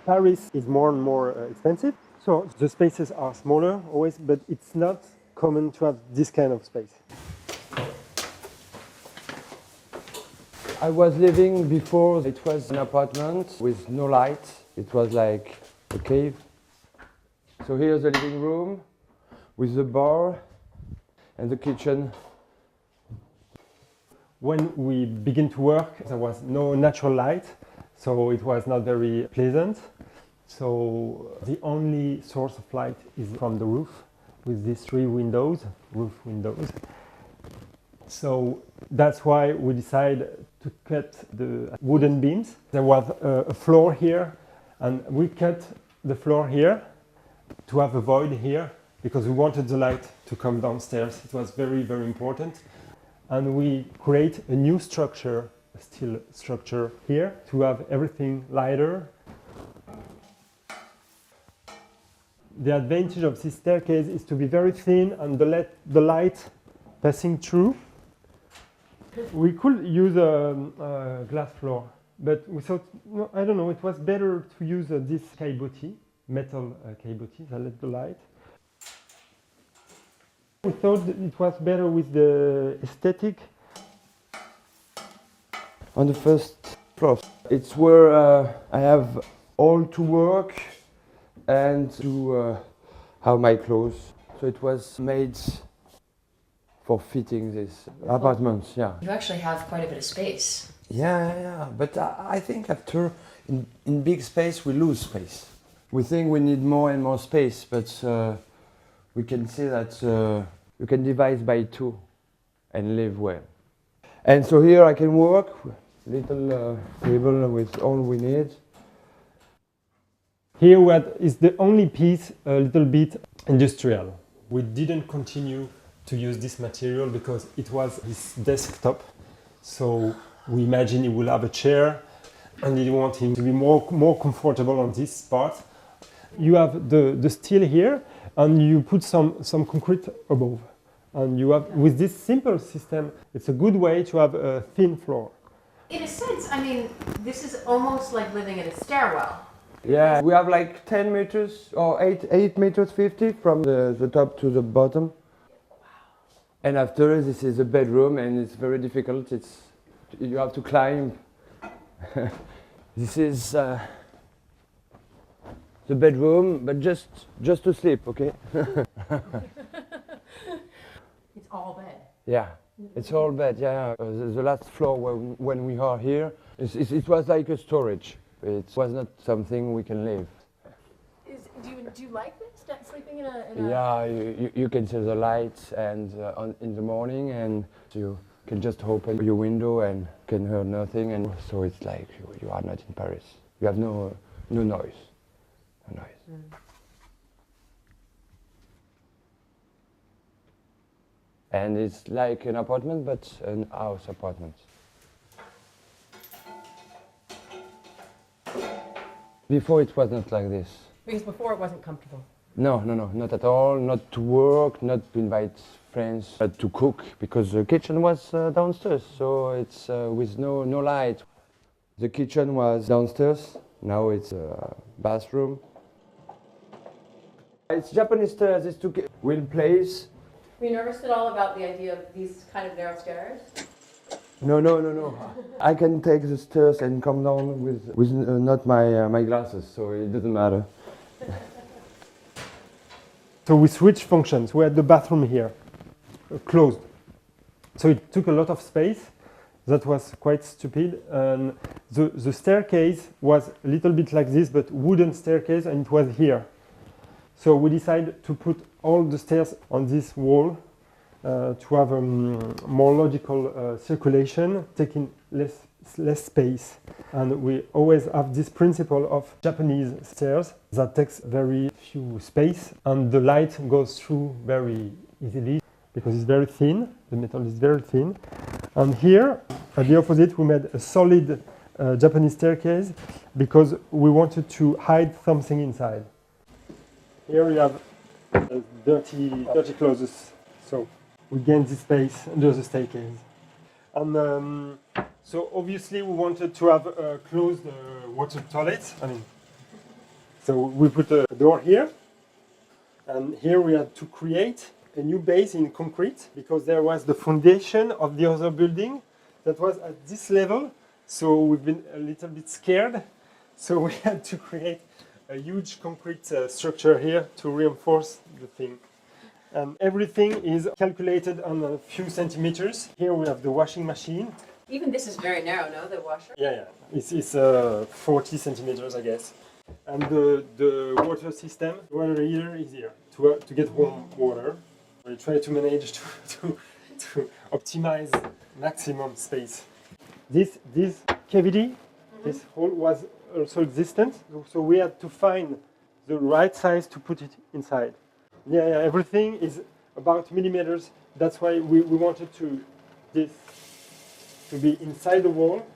Paris is more and more expensive, so the spaces are smaller always, but it's not common to have this kind of space. I was living before, it was an apartment with no light. It was like a cave. So here's the living room with the bar and the kitchen. When we begin to work, there was no natural light, so it was not very pleasant. So the only source of light is from the roof with these 3 windows, roof windows. So that's why we decided to cut the wooden beams. There was a floor here, and we cut the floor here to have a void here because we wanted the light to come downstairs. It was very, very important. And we create a new structure, a steel structure here, to have everything lighter. The advantage of this staircase is to be very thin and let the light passing through. We could use a glass floor, but we thought, no, I don't know, it was better to use this caillebotis, metal caillebotis that let the light. We thought that it was better with the aesthetic. On the first floor, it's where I have all to work and to have my clothes. So it was made for fitting this apartment, yeah. You actually have quite a bit of space. Yeah, but I think after, in big space, we lose space. We think we need more and more space, but we can see that you can divide by 2 and live well. And so here I can work, little table with all we need. Here is the only piece a little bit industrial. We didn't continue to use this material because it was his desktop. So we imagine he will have a chair and we want him to be more comfortable on this part. You have the steel here and you put some concrete above. And you have, with this simple system, it's a good way to have a thin floor. In a sense, I mean, this is almost like living in a stairwell. Yeah, we have like 10 meters or 8 meters 50 from the top to the bottom. Wow. And after this is a bedroom and it's very difficult. You have to climb. This is the bedroom, but just to sleep, okay? It's all bed. Yeah, it's all bed, yeah. The last floor when we are here, it was like a storage. It was not something we can live. Do you like this, sleeping in a... Yeah, you can see the lights and in the morning, and you can just open your window and can hear nothing, and so it's like you are not in Paris. You have no noise. No noise. Mm. And it's like an apartment, but an house apartment. Before it was not like this. Because before it wasn't comfortable. No, not at all. Not to work, not to invite friends, but to cook, because the kitchen was downstairs, so it's with no light. The kitchen was downstairs, now it's a bathroom. It's Japanese stairs, it's to wheel place. Were you nervous at all about the idea of these kind of narrow stairs? No. I can take the stairs and come down with not my glasses, so it doesn't matter. So we switched functions. We had the bathroom here, closed. So it took a lot of space. That was quite stupid. And the staircase was a little bit like this, but wooden staircase, and it was here. So we decided to put all the stairs on this wall to have a more logical circulation, taking less space. And we always have this principle of Japanese stairs that takes very few space, and the light goes through very easily because it's very thin, the metal is very thin. And here, at the opposite, we made a solid Japanese staircase because we wanted to hide something inside. Here we have dirty clothes, so we gain this space under the staircase. And so obviously we wanted to have closed water toilets. I mean, So we put a door here, and here we had to create a new base in concrete because there was the foundation of the other building that was at this level. So we've been a little bit scared. So we had to create a huge concrete structure here to reinforce the thing. And everything is calculated on a few centimeters. Here we have the washing machine. Even this is very narrow, no? The washer? Yeah. It's 40 centimeters, I guess. And the water system, water heater is here to get warm water. We try to manage to optimize maximum space. This cavity, this hole was also existent, so we had to find the right size to put it inside. Yeah, everything is about millimeters. That's why we wanted this to be inside the wall,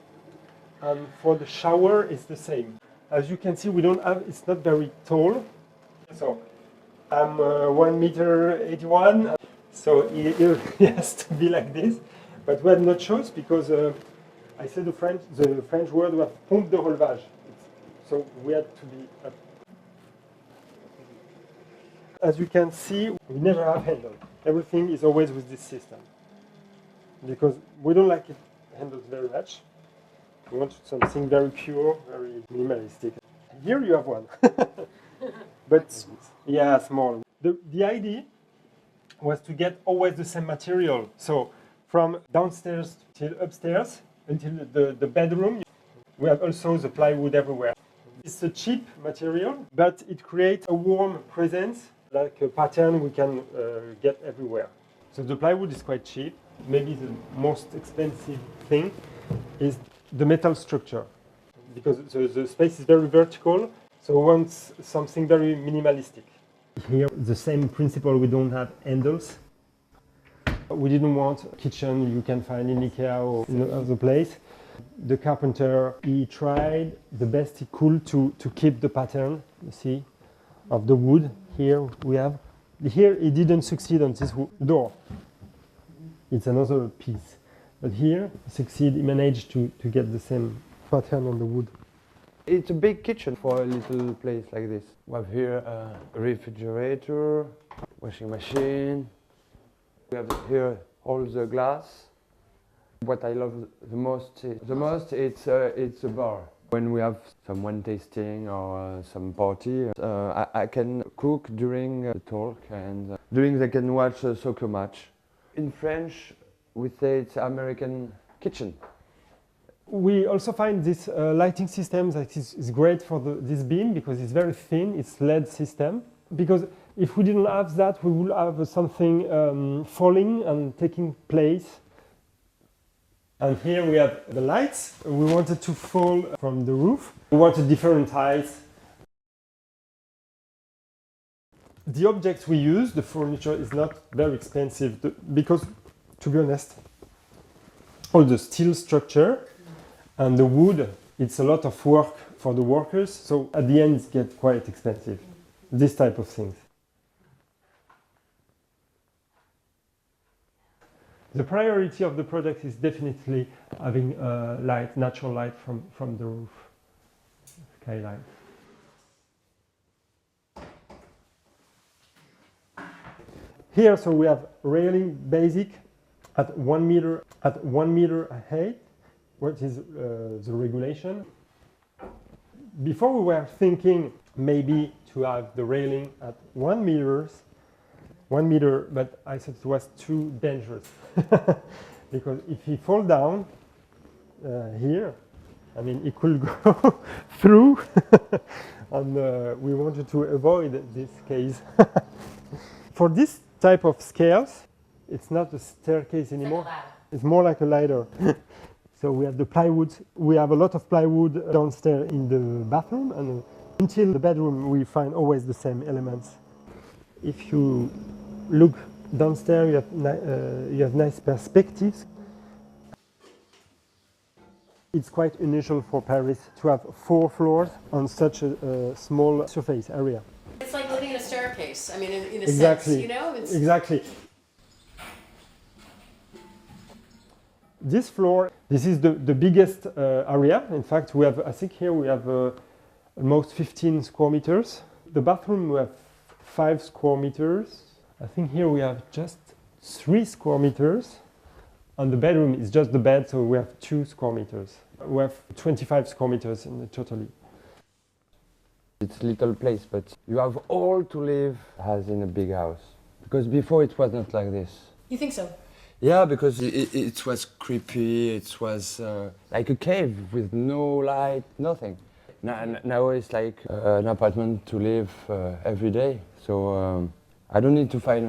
and for the shower it's the same. As you can see, it's not very tall. So I'm 1 meter 81, so it has to be like this. But we had no choice because I said the French word was pompe de relevage. So we had to be up. As you can see, we never have handle. Everything is always with this system because we don't like it handles very much. We want something very pure, very minimalistic. Here you have one, but yeah, small. The idea was to get always the same material. So from downstairs till upstairs until the bedroom, we have also the plywood everywhere. It's a cheap material, but it creates a warm presence, like a pattern we can get everywhere. So the plywood is quite cheap. Maybe the most expensive thing is the metal structure, because the space is very vertical, so we want something very minimalistic. Here, the same principle, we don't have handles. We didn't want a kitchen you can find in IKEA or in other place. The carpenter, he tried the best he could to keep the pattern, you see, of the wood. Here we have. Here he didn't succeed on this door. It's another piece. But here he managed to get the same pattern on the wood. It's a big kitchen for a little place like this. We have here a refrigerator, washing machine. We have here all the glass. What I love the most it's a bar. When we have some wine tasting or some party, I can cook during the talk and during they can watch a soccer match. In French, we say it's American kitchen. We also find this lighting system that is great for this beam because it's very thin, it's LED system. Because if we didn't have that, we would have something falling and taking place. And here we have the lights. We wanted to fall from the roof. We wanted different heights. The objects we use, the furniture, is not very expensive because, to be honest, all the steel structure and the wood, it's a lot of work for the workers. So at the end, it gets quite expensive, this type of things. The priority of the project is definitely having light, natural light from the roof, skylight. Here, so we have railing basic at 1 meter height. What is the regulation? Before we were thinking maybe to have the railing at 1 meter, but I thought it was too dangerous because if he fall down here, I mean, it could go through, and we wanted to avoid this case. For this type of scales, it's not a staircase anymore. It's more like a ladder. So we have the plywood. We have a lot of plywood downstairs in the bathroom, and until the bedroom, we find always the same elements. If you look downstairs, you have nice perspectives. It's quite unusual for Paris to have 4 floors on such a small surface area. It's like living in a staircase. I mean, in a Exactly. sense, you know? Exactly. This floor, this is the biggest area. In fact, we have, I think here we have almost 15 square meters. The bathroom we have 5 square meters. I think here we have just 3 square meters. And the bedroom is just the bed, so we have 2 square meters. We have 25 square meters in the totally. It's a little place, but you have all to live as in a big house. Because before it was not like this. You think so? Yeah, because it was creepy, it was like a cave with no light, nothing. Now it's like an apartment to live every day, so I don't need to find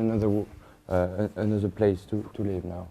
another place to live now.